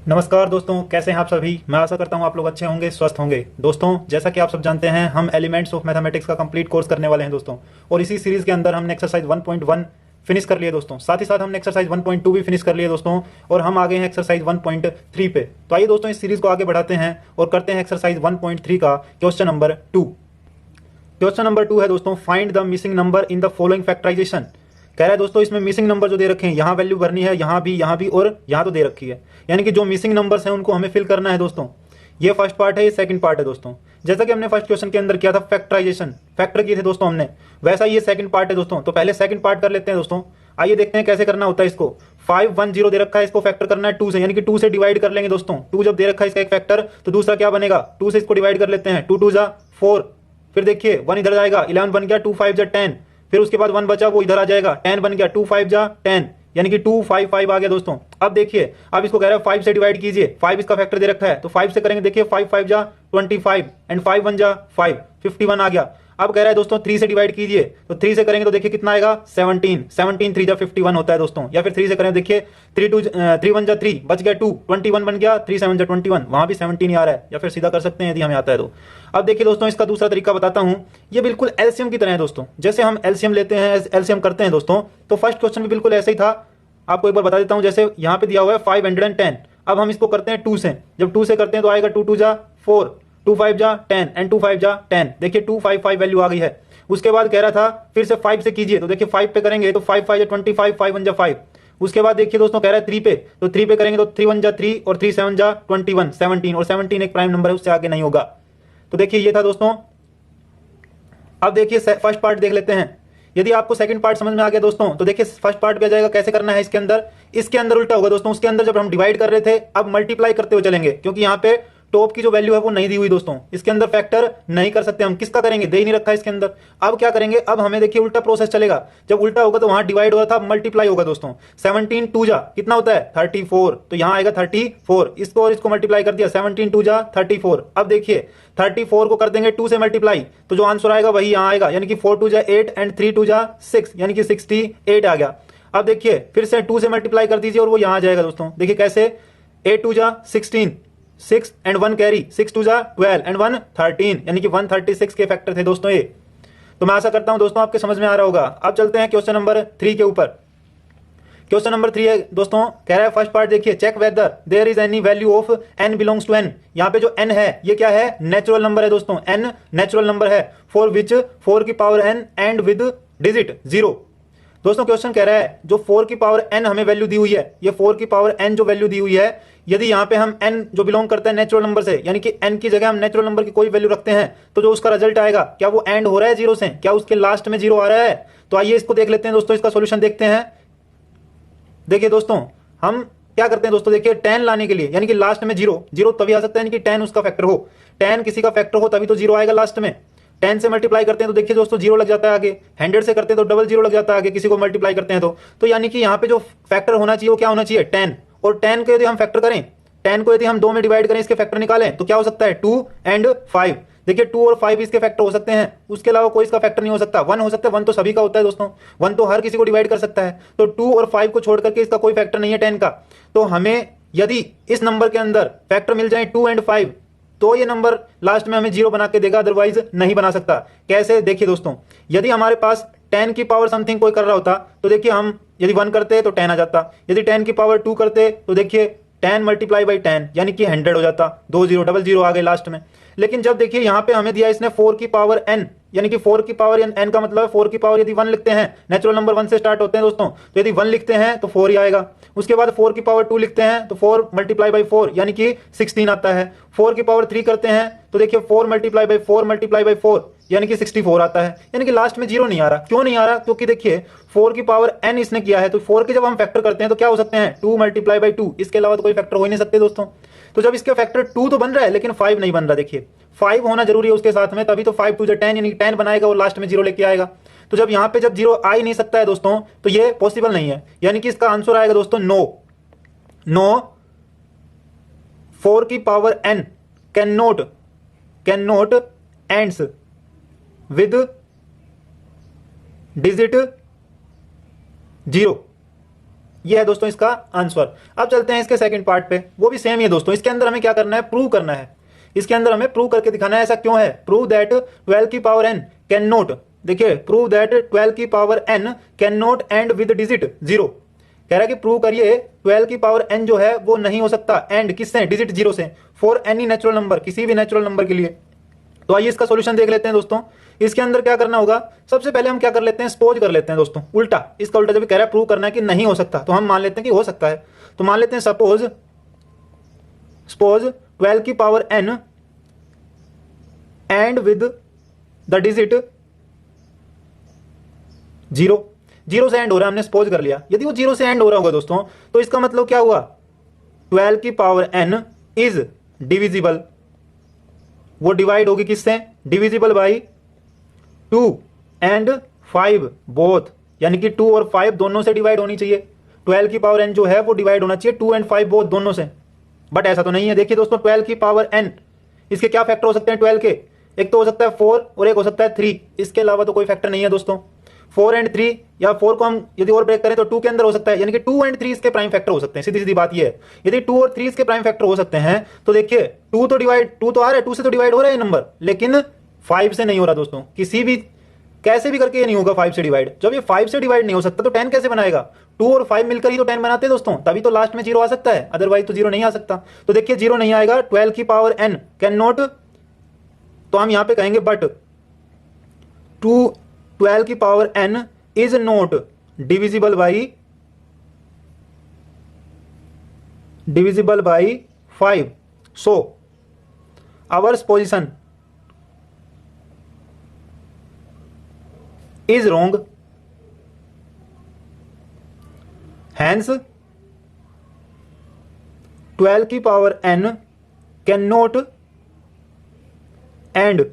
नमस्कार दोस्तों, कैसे हैं आप सभी। मैं आशा करता हूं आप लोग अच्छे होंगे, स्वस्थ होंगे। दोस्तों, जैसा कि आप सब जानते हैं, हम एलिमेंट्स ऑफ मैथमेटिक्स का कंप्लीट कोर्स करने वाले हैं दोस्तों। और इसी सीरीज के अंदर हमने एक्सरसाइज 1.1 फिनिश कर लिए दोस्तों। साथ ही साथ हमने एक्सरसाइज 1.2 भी फिनिश कर लिए दोस्तों। और हम आ गए हैं एक्सरसाइज 1.3 पे। तो आइए दोस्तों, इस सीरीज को आगे बढ़ाते हैं और करते हैं एक्सरसाइज 1.3 का क्वेश्चन नंबर 2। क्वेश्चन नंबर 2 है दोस्तों, find the missing number in the following factorization. कह रहा है दोस्तों, इसमें मिसिंग नंबर जो दे रखे हैं, यहाँ वैल्यू भरनी है, यहाँ भी और यहाँ तो दे रखी है। यानी कि जो मिसिंग नंबर्स हैं उनको हमें फिल करना है दोस्तों। ये फर्स्ट पार्ट है, ये सेकंड पार्ट है दोस्तों। जैसा कि हमने फर्स्ट क्वेश्चन के अंदर किया था, फैक्टराइजेशन, फैक्टर किए थे दोस्तों हमने, वैसा ये सेकंड पार्ट है दोस्तों। तो पहले सेकंड पार्ट कर लेते हैं दोस्तों। आइए देखते हैं कैसे करना होता है इसको। 510 दे रखा है, इसको फैक्टर करना है 2 से, यानी कि 2 से डिवाइड कर लेंगे दोस्तों। 2 जब दे रखा है इसका एक फैक्टर, तो दूसरा क्या बनेगा, 2 से इसको डिवाइड कर लेते हैं। 2 2 जा 4, फिर देखिए 1 इधर जाएगा, 11 बन गया, 2 5 जा 10, फिर उसके बाद 1 बचा वो इधर आ जाएगा, 10 बन गया, 2 5 जा 10, यानी कि 2 5 5 आ गया दोस्तों। अब देखिए, अब इसको कह रहा है 5 से डिवाइड कीजिए, 5 इसका फैक्टर दे रखा है, तो 5 से करेंगे। देखिए 5 5 जा 25 एंड 5 1 जा 5, 51 आ गया। अब कह रहा है दोस्तों 3 से डिवाइड कीजिए, तो 3 से करेंगे तो देखिए कितना आएगा, 17, 17 3 जा 51 होता है दोस्तों। या फिर 3 से करें, देखिए 3 1 जा 3, बच गया 2, 21 बन गया, 3 7 जा 21, वहां भी 17 ही आ रहा है। या फिर सीधा कर सकते हैं यदि हमें आता है तो। अब देखिए दोस्तों, इसका दूसरा तरीका बताता हूं। ये बिल्कुल एलसीएम की तरह है दोस्तों। जैसे हम एलसीएम लेते हैं, एलसीएम करते हैं दोस्तों, तो फर्स्ट क्वेश्चन भी बिल्कुल ऐसे ही था। आपको एक बार बता देता हूं। जैसे यहाँ पे दिया हुआ है 510, अब हम इसको करते हैं 2 से। जब 2 से करते हैं तो आएगा 2 2 जा 4, 2 5 जा 10 एंड 2 5 जा 10। देखिए 2 5 5 वैल्यू आ गई है। उसके बाद कह रहा था फिर से 5 से कीजिए, तो देखिए 5 पे करेंगे तो 5 5 जा 25, 5 1 जा 5। उसके बाद देखिए दोस्तों कह रहा है 3 पे, तो 3 पे करेंगे तो 3 1 जा 3 और 3 7 जा 21, 17, और 17 एक प्राइम नंबर है, उससे आगे नहीं होगा। तो देखिए ये था दोस्तों। अब देखिए फर्स्ट पार्ट देख लेते हैं। यदि आपको सेकंड पार्ट समझ में आ गया दोस्तों, तो देखिए फर्स्ट पार्ट पे आ जाएगा, कैसे करना है इसके अंदर उल्टा होगा दोस्तों। उसके अंदर जब हम डिवाइड कर रहे थे, अब मल्टीप्लाई करते हुए चलेंगे, क्योंकि यहाँ पे टॉप की जो वैल्यू है वो नहीं दी हुई दोस्तों। इसके अंदर फैक्टर नहीं कर सकते हम, किसका करेंगे, दे ही नहीं रखा है इसके अंदर। अब क्या करेंगे, अब हमें देखिए उल्टा प्रोसेस चलेगा। जब उल्टा होगा तो वहां डिवाइड हुआ था, मल्टीप्लाई होगा दोस्तों। 17 2 जा कितना होता है 34, तो यहां आएगा 34, इसको और इसको मल्टीप्लाई कर दिया, 17 2 जा 34। अब देखिए 34 को कर देंगे 2 से मल्टीप्लाई, तो जो आंसर आएगा वही यहां आएगा, यानी कि 4 2 जा 8 एंड 3 2 जा 6, यानी कि 68 आ गया। अब देखिए फिर से 2 से मल्टीप्लाई कर दीजिए और वो यहां आ जाएगा दोस्तों। देखिए कैसे, 8 2 जा 16, 6 एंड 1 कैरी, 6 2 जा 12 एंड 1 13, यानी कि 136 के फैक्टर थे दोस्तों ये। तो मैं आशा करता हूं दोस्तों आपके समझ में आ रहा होगा। अब चलते हैं क्वेश्चन नंबर 3 के ऊपर। क्वेश्चन नंबर 3 है दोस्तों, कह रहा है फर्स्ट पार्ट देखिए, check whether there is any value of n belongs to n। यहाँ पे जो n है ये क्या है, नेचुरल नंबर है दोस्तों। n नेचुरल नंबर है, फॉर विच 4 की power n and with digit 0। दोस्तों क्वेश्चन कह रहा है जो 4 की पावर n हमें वैल्यू दी हुई है, ये 4 की पावर n जो वैल्यू दी हुई है, यदि यहाँ पे हम n जो बिलोंग करता है नेचुरल नंबर से, यानी कि n की जगह हम नेचुरल नंबर की कोई वैल्यू रखते हैं, तो जो उसका रिजल्ट आएगा, क्या वो एंड हो रहा है 0 से, क्या उसके लास्ट में 0 आ रहा है। तो आइए इसको देख लेते हैं दोस्तों, इसका सोल्यूशन देखते हैं। देखिए दोस्तों हम क्या करते हैं दोस्तों, देखिए 10 लाने के लिए, यानी कि लास्ट में 0 तभी आ सकता है, यानी कि 10 उसका फैक्टर हो, 10 किसी का फैक्टर हो तभी तो 0 आएगा लास्ट में। 10 से मल्टीप्लाई करते हैं तो देखिए दोस्तों 0 लग जाता है आगे, 100 से करते हैं तो डबल 0 लग जाता है आगे, किसी को मल्टीप्लाई करते हैं तो यानी कि यहाँ पे जो फैक्टर होना चाहिए वो क्या होना चाहिए, 10। और 10 को यदि हम फैक्टर करें, 10 को यदि हम 2 में डिवाइड करें, इसके फैक्टर निकालें, तो क्या हो सकता है 2 एंड 5। देखिए 2 और 5 इसके फैक्टर हो सकते हैं, उसके अलावा कोई इसका फैक्टर नहीं हो सकता। 1 हो सकता है, 1 तो सभी का होता है दोस्तों, 1 तो हर किसी को डिवाइड कर सकता है। तो 2 और 5 को छोड़ करके इसका कोई फैक्टर नहीं है 10 का। तो हमें यदि इस नंबर के अंदर फैक्टर मिल जाए 2 एंड 5, तो ये नंबर लास्ट में हमें 0 बना के देगा, अदरवाइज नहीं बना सकता। कैसे, देखिए दोस्तों, यदि हमारे पास 10 की पावर समथिंग कोई कर रहा होता, तो देखिए हम यदि 1 करते तो 10 आ जाता, यदि 10 की पावर 2 करते तो देखिए 10 मल्टीप्लाई बाई 10, यानी कि 100 हो जाता, 2 0 डबल 0 आ गए लास्ट में। लेकिन जब देखिए यहाँ पे हमें दिया इसने 4 की पावर n, यानी कि 4 की पावर n का मतलब 4 की पावर यदि 1 लिखते हैं, नेचुरल नंबर 1 से स्टार्ट होते हैं दोस्तों, तो यदि 1 लिखते हैं तो 4 ही आएगा। उसके बाद 4 की पावर 2 लिखते हैं तो 4 मल्टीप्लाई बाई 4, यानी कि 16 आता है। 4 की पावर 3 करते हैं तो देखिए 4 मल्टीप्लाई बाई 4 मल्टीप्लाई बाई 4, यानी कि 64 आता है। यानी कि लास्ट में 0 नहीं आ रहा। क्यों नहीं आ रहा, क्योंकि देखिए 4 की पावर n इसने किया है, तो 4 के जब हम फैक्टर करते हैं तो क्या हो सकते हैं, 2 मल्टीप्लाई बाई 2, इसके अलावा तो कोई फैक्टर हो ही नहीं सकते दोस्तों। तो जब इसके फैक्टर 2 तो बन रहा है लेकिन 5 नहीं बन रहा, देखिए 5 होना जरूरी है उसके साथ में, तभी तो 5 2 10, यानी कि 10 बनाएगा और लास्ट में 0 लेके आएगा। तो जब यहाँ पे जब 0 आ ही नहीं सकता है दोस्तों, तो ये पॉसिबल नहीं है, यानी कि इसका आंसर आएगा दोस्तों नो। 4 की power n can not ends with digit 0। ये है दोस्तों इसका आंसर। अब चलते हैं इसके सेकंड पार्ट पे, वो भी सेम ही है दोस्तों। इसके अंदर हमें क्या करना है, प्रूव करना है। इसके अंदर हमें प्रूव करके दिखाना है। ऐसा क्यों है, प्रूव दैट 12 की पावर n कैन नोट, देखिए प्रूव दैट 12 की power n can note and with digit 0। कह रहा है कि प्रूव करिए 12 की पावर n जो है वो नहीं हो सकता एंड किससे, डिजिट 0 से, फॉर एनी नेचुरल नंबर, किसी भी नेचुरल नंबर के लिए। तो आइए इसका सॉल्यूशन देख लेते हैं दोस्तों। इसके अंदर क्या करना होगा, सबसे पहले हम क्या कर लेते हैं, सपोज कर लेते हैं दोस्तों, उल्टा, इसका उल्टा। जब कह रहा है प्रूव करना है कि नहीं हो सकता, तो हम मान लेते हैं कि हो सकता है। तो मान लेते हैं सपोज 12 की power n and with the digit 0, 0 से एंड हो रहा है, हमने सपोज कर लिया। यदि वो 0 से एंड हो रहा होगा दोस्तों, तो इसका मतलब क्या हुआ, 12 की पावर n इज डिविजिबल, वो डिवाइड होगी किससे, डिविजिबल बाई 2 एंड 5 बोथ, यानी कि 2 और 5 दोनों से डिवाइड होनी चाहिए। 12 की पावर n जो है वो डिवाइड होना चाहिए 2 एंड 5 बोथ दोनों से, बट ऐसा तो नहीं है। देखिए दोस्तों 12 की पावर n, इसके क्या फैक्टर हो सकते हैं 12 के, एक तो हो सकता है 4 और एक हो सकता है 3, इसके अलावा तो कोई फैक्टर नहीं है दोस्तों। 4 एंड 3, या 4 को हम यदि और ब्रेक करें तो 2 के अंदर हो सकता है, यानी कि 2 एंड 3 इसके प्राइम फैक्टर हो सकते हैं। सीधी सीधी बात ये है, यदि 2 और 3 इसके प्राइम फैक्टर हो सकते हैं, तो देखिए 2 तो आ रहा है, 2 से तो डिवाइड हो रहा है नंबर, लेकिन 5 से नहीं हो रहा दोस्तों। किसी भी कैसे भी करके ये नहीं होगा 5 से डिवाइड। जब ये 5 से डिवाइड नहीं हो सकता तो 10 कैसे बनाएगा, 2 और 5 मिलकर ही तो 10 बनाते हैं दोस्तों, तभी तो लास्ट में 0 आ सकता है, अदरवाइज तो 0 नहीं आ सकता। तो देखिए 0 नहीं आएगा। 12 की पावर n कैन नॉट, तो हम यहां पे कहेंगे बट 12 की power n is not divisible by 5, so hours position is wrong, hence 12 की power n can not and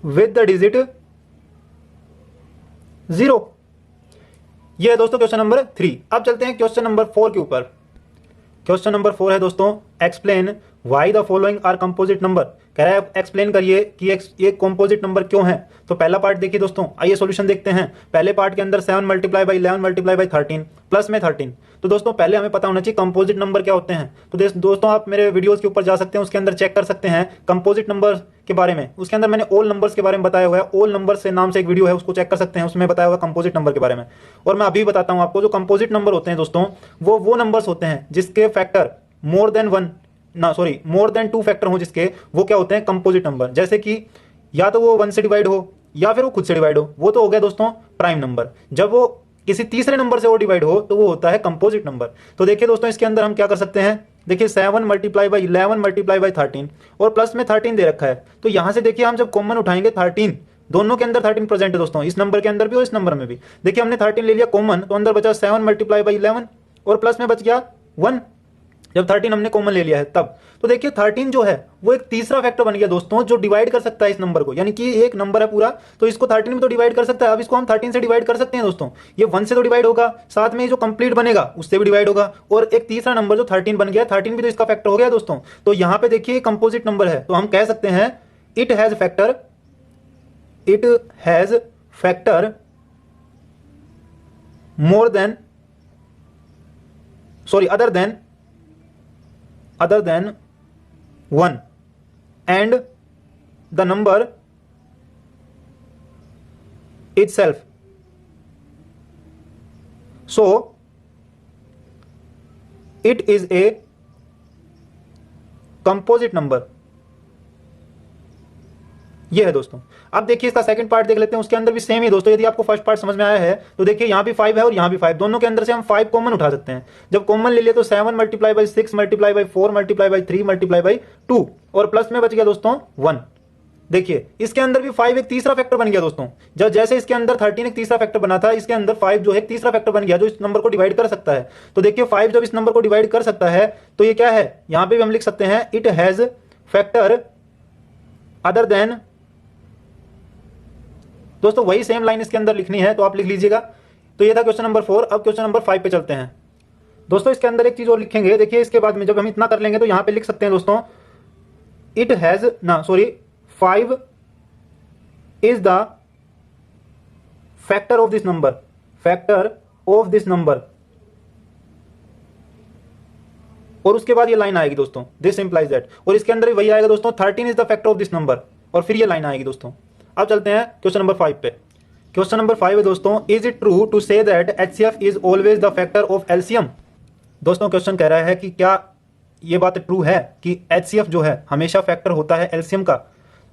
with the digit 0। यह है दोस्तों क्वेश्चन नंबर 3। अब चलते हैं क्वेश्चन नंबर 4 के ऊपर। क्वेश्चन नंबर 4 है दोस्तों, explain why the following are composite number. कह रहा है एक्सप्लेन करिए कि ये कंपोजिट नंबर क्यों है। तो पहला पार्ट देखिए दोस्तों, आइए सॉल्यूशन देखते हैं। पहले पार्ट के अंदर 7 multiply by 11 multiply by 13 plus में 13। तो दोस्तों पहले हमें पता होना चाहिए कंपोजिट नंबर क्या होते हैं। तो दोस्तों आप मेरे वीडियोस के ऊपर जा सकते हैं, उसके अंदर चेक कर सकते हैं कंपोजिट नंबर के बारे में। उसके अंदर मैंने ऑल नंबर्स के बारे में बताया हुआ है, ऑल नंबर से नाम से एक वीडियो है, उसको चेक कर सकते हैं, उसमें बताया हुआ कंपोजिट नंबर के बारे में। और मैं अभी बताता हूं आपको, जो कंपोजिट नंबर होते हैं दोस्तों, वो नंबर्स होते हैं जिसके फैक्टर मोर देन 2 फैक्टर हो जिसके, वो क्या होते हैं कंपोजिट नंबर। जैसे कि या तो वो 1 से डिवाइड हो या फिर वो खुद से डिवाइड हो, वो तो हो गया दोस्तों प्राइम नंबर। जब वो किसी तीसरे नंबर से वो डिवाइड हो तो वो होता है कंपोजिट नंबर। तो देखिए दोस्तों इसके अंदर हम क्या कर सकते हैं, देखिए 7 मल्टीप्लाई बाई 11 मल्टीप्लाई बाई 13 और प्लस में 13 दे रखा है। तो यहां से देखिए हम जब कॉमन उठाएंगे 13, दोनों के अंदर 13 प्रेजेंट है दोस्तों, इस नंबर के अंदर भी और इस नंबर में भी। देखिए हमने 13 ले लिया कॉमन, तो अंदर बचा 7 मल्टीप्लाई बाई 11 और प्लस में बच गया 1, जब 13 हमने कॉमन ले लिया है तब। तो देखिए 13 जो है वो एक तीसरा फैक्टर बन गया दोस्तों, जो डिवाइड कर सकता है इस नंबर को, यानी कि एक नंबर है पूरा, तो इसको 13 में तो डिवाइड कर सकता है। अब इसको हम 13 से डिवाइड कर सकते हैं दोस्तों, ये 1 से तो डिवाइड होगा, साथ में जो कंप्लीट बनेगा उससे भी डिवाइड होगा, और एक तीसरा नंबर जो 13 बन गया, 13 भी तो इसका फैक्टर हो गया दोस्तों। तो यहां पे देखिए कंपोजिट नंबर है, तो हम कह सकते हैं it has factor other than 1 and the number itself, so it is a composite number। ये है दोस्तों। अब देखिए इसका सेकंड पार्ट देख लेते हैं, उसके अंदर भी सेम ही दोस्तों। यदि आपको फर्स्ट पार्ट समझ में आया है तो देखिए यहाँ भी 5 है और यहाँ भी 5, दोनों के अंदर से हम 5 कॉमन उठा सकते हैं। जब कॉमन ले लिया तो 7 multiply by 6 multiply by 4 multiply by 3 multiply by 2 और प्लस में बच गया दोस्तों 1। देखिए इसके अंदर भी 5 एक तीसरा फैक्टर बन गया दोस्तों। जब जैसे इसके अंदर 13 एक तीसरा फैक्टर बना था, इसके अंदर 5 जो है तीसरा फैक्टर बन गया, जो इस नंबर को डिवाइड कर सकता है। तो देखिए 5 जब इस नंबर को डिवाइड कर सकता है तो ये क्या है, यहां पे भी हम लिख सकते हैं it has factor other than. दोस्तों वही सेम लाइन इसके अंदर लिखनी है, तो आप लिख लीजिएगा। तो ये था क्वेश्चन नंबर 4। अब क्वेश्चन नंबर 5 पे चलते हैं दोस्तों। इसके अंदर एक चीज और लिखेंगे, देखिए इसके बाद में जब हम इतना कर लेंगे तो यहां पे लिख सकते हैं दोस्तों it has 5 is the factor of this number और उसके बाद ये लाइन आएगी दोस्तों, दिस इंप्लाइज दैट, और इसके अंदर भी वही आएगा दोस्तों, 13 is the factor of this number, और फिर ये लाइन आएगी दोस्तों। अब चलते हैं क्वेश्चन नंबर 5 पे। क्वेश्चन नंबर 5 है दोस्तों, is it true to say that HCF is always the factor of LCM। दोस्तों क्वेश्चन कह रहा है कि क्या ये बात ट्रू है कि HCF जो है हमेशा फैक्टर होता है LCM का।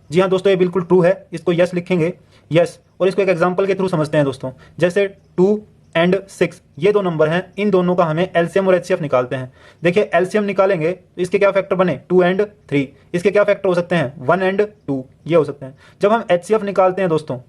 जी हाँ दोस्तों, ये बिल्कुल ट्रू है, इसको यस लिखेंगे, यस। और इसको एक एग्जांपल के थ्रू समझते हैं दोस्तों। जैसे 2 एंड 6 ये दो नंबर हैं, इन दोनों का हमें LCM और HCF निकालते हैं। देखिए LCM निकालेंगे तो इसके क्या फैक्टर बने, 2 एंड 3। इसके क्या फैक्टर हो सकते हैं, 1 एंड 2, ये हो सकते हैं। जब हम HCF निकालते हैं दोस्तों,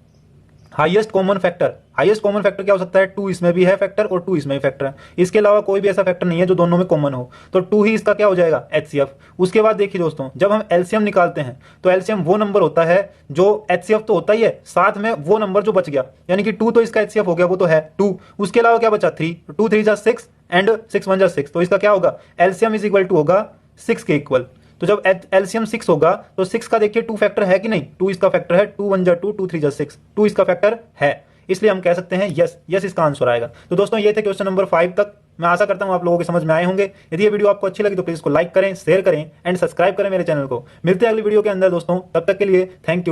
हाईएस्ट कॉमन फैक्टर क्या हो सकता है, 2 इसमें भी है फैक्टर और 2 इसमें भी फैक्टर है। इसके अलावा कोई भी ऐसा फैक्टर नहीं है जो दोनों में कॉमन हो, तो 2 ही इसका क्या हो जाएगा, HCF। उसके बाद देखिए दोस्तों, जब हम LCM निकालते हैं तो LCM वो नंबर होता है जो HCF तो होता ही है, साथ में वो नंबर जो बच गया, यानी कि 2 तो इसका HCF हो गया, वो तो है 2, उसके अलावा क्या बचा 3, 2 3 जा 6 एंड 6 1 जा 6, तो इसका क्या होगा, LCM इज इक्वल टू होगा 6 के इक्वल। तो जब LCM 6 होगा तो 6 का देखिए 2 फैक्टर है कि नहीं, 2 इसका फैक्टर है, 2 1 जा 2, 2 3 जा 6, 2 इसका फैक्टर है, इसलिए हम कह सकते हैं यस, यस इसका आंसर आएगा। तो दोस्तों ये थे क्वेश्चन नंबर 5 तक। मैं आशा करता हूं आप लोगों के समझ में आए होंगे। यदि ये वीडियो आपको अच्छी लगी तो प्लीज इसको लाइक करें, शेयर करें एंड सब्सक्राइब करें मेरे चैनल को। मिलते हैं अगली वीडियो के अंदर दोस्तों, तब तक के लिए थैंक यू।